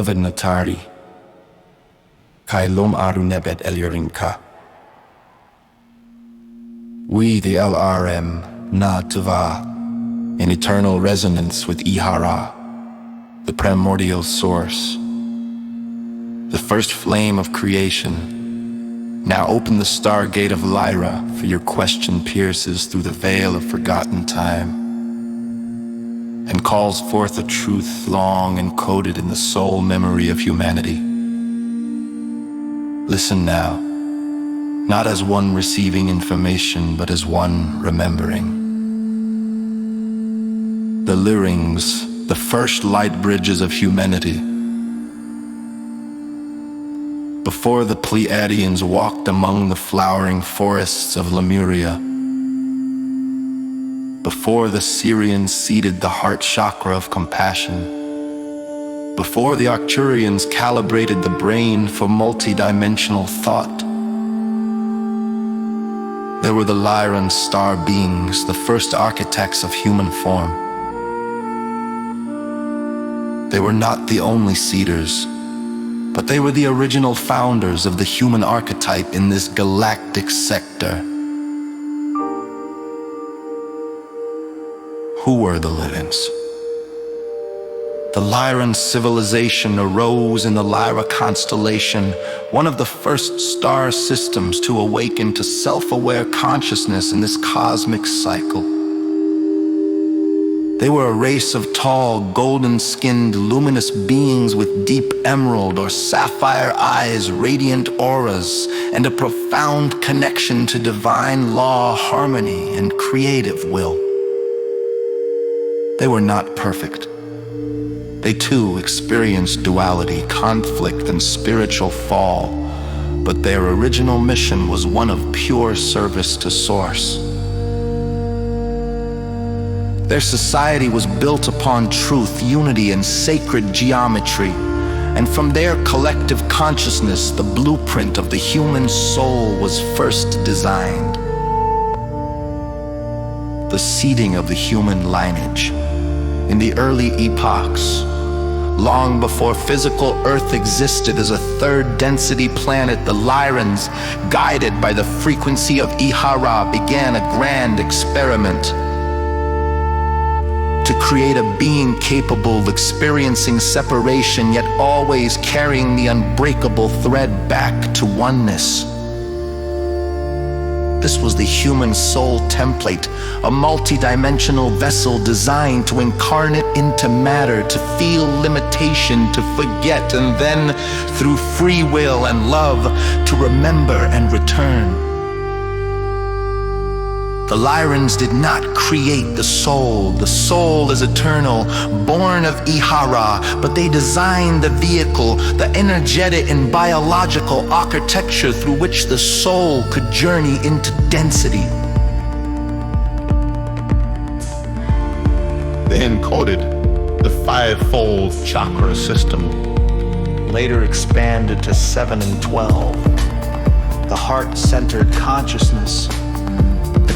Natari, Kailom Aru Nebet Elyorinka. We, the LRM, Na Tava, in eternal resonance with E-Ha-Rah, the primordial source, the first flame of creation, now open the stargate of Lyra, for your question pierces through the veil of forgotten time and calls forth a truth long encoded in the soul memory of humanity. Listen now, not as one receiving information, but as one remembering. The Lyrans, the first Lightbridges of humanity. Before the Pleiadians walked among the flowering forests of Lemuria, before the Syrians seeded the heart chakra of compassion, before the Arcturians calibrated the brain for multidimensional thought, there were the Lyran star beings, the first architects of human form. They were not the only seeders, but they were the original founders of the human archetype in this galactic sector. Who were the Lyrans? The Lyran civilization arose in the Lyra constellation, one of the first star systems to awaken to self-aware consciousness in this cosmic cycle. They were a race of tall, golden-skinned, luminous beings with deep emerald or sapphire eyes, radiant auras, and a profound connection to divine law, harmony, and creative will. They were not perfect. They too experienced duality, conflict, and spiritual fall, but their original mission was one of pure service to Source. Their society was built upon truth, unity, and sacred geometry, and from their collective consciousness, the blueprint of the human soul was first designed. The seeding of the human lineage. In the early epochs, long before physical Earth existed as a third density planet, the Lyrans, guided by the frequency of E-Ha-Rah, began a grand experiment to create a being capable of experiencing separation, yet always carrying the unbreakable thread back to oneness. This was the human soul template, a multidimensional vessel designed to incarnate into matter, to feel limitation, to forget, and then, through free will and love, to remember and return. The Lyrans did not create the soul. The soul is eternal, born of E-Ha-Rah, but they designed the vehicle, the energetic and biological architecture through which the soul could journey into density. They encoded the five-fold chakra system, later expanded to 7 and 12. The heart-centered consciousness,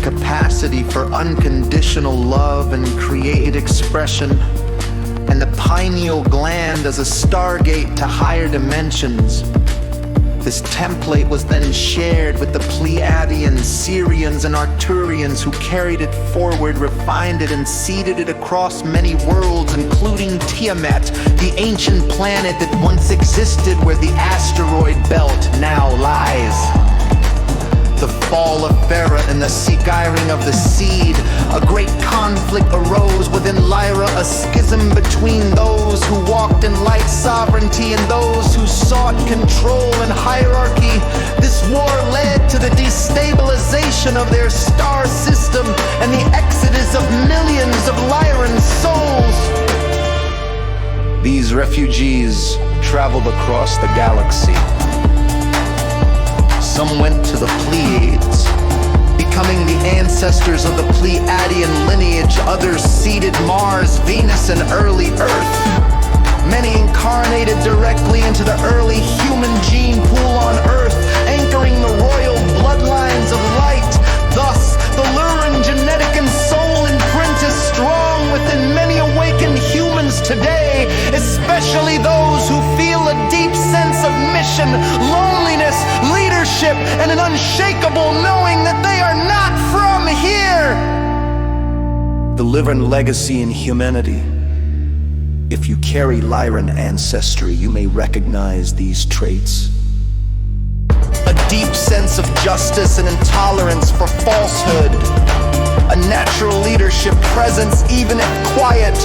capacity for unconditional love and creative expression, and the pineal gland as a stargate to higher dimensions. This template was then shared with the Pleiadians, Syrians, and Arcturians, who carried it forward, refined it, and seeded it across many worlds, including Tiamat, the ancient planet that once existed where the asteroid belt now lies. The fall of Farah and the segiring of the seed, a great conflict arose within Lyra, a schism between those who walked in light sovereignty and those who sought control and hierarchy. This war led to the destabilization of their star system and the exodus of millions of Lyran souls. These refugees traveled across the galaxy. Some went to the Pleiades, becoming the ancestors of the Pleiadian lineage. Others seeded Mars, Venus, and early Earth. Many incarnated directly into the early human gene pool on Earth, anchoring the royal bloodlines of light. Thus, the Lyran genetic and soul imprint is strong within many awakened humans today, especially those who feel isolation, loneliness, leadership, and an unshakable knowing that they are not from here. The Lyran legacy in humanity. If you carry Lyran ancestry, you may recognize these traits. A deep sense of justice and intolerance for falsehood. A natural leadership presence, even if quiet.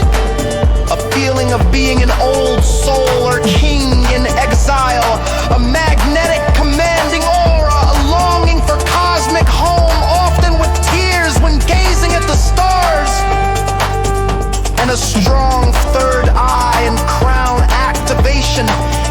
A feeling of being an old soul or king in exile. A magnetic, commanding aura. A longing for cosmic home, often with tears when gazing at the stars. And a strong third eye and crown activation,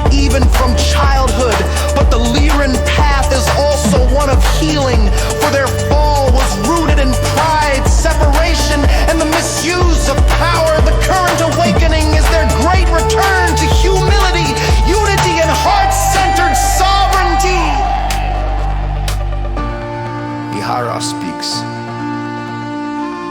even from childhood. But the Lyran path is also one of healing, for their fall was rooted in pride, separation, and the misuse of power. The current awakening is their great return to humility, unity, and heart-centered sovereignty. E-Ha-Rah speaks.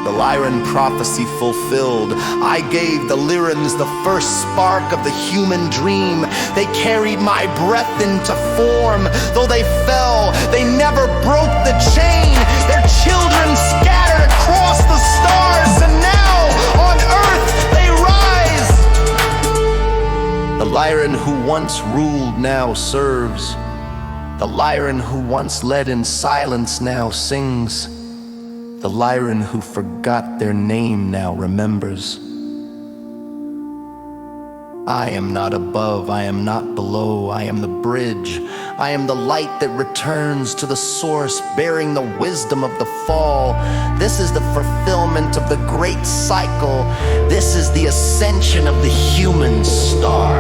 The Lyran prophecy fulfilled. I gave the Lyrans the first spark of the human dream. They carried my breath into form. Though they fell, they never broke the chain. Their children scattered across the stars, and now on earth they rise. The Lyran who once ruled now serves. The Lyran who once led in silence now sings. The Lyran who forgot their name now remembers. I am not above, I am not below, I am the bridge. I am the light that returns to the source, bearing the wisdom of the fall. This is the fulfillment of the great cycle. This is the ascension of the human star.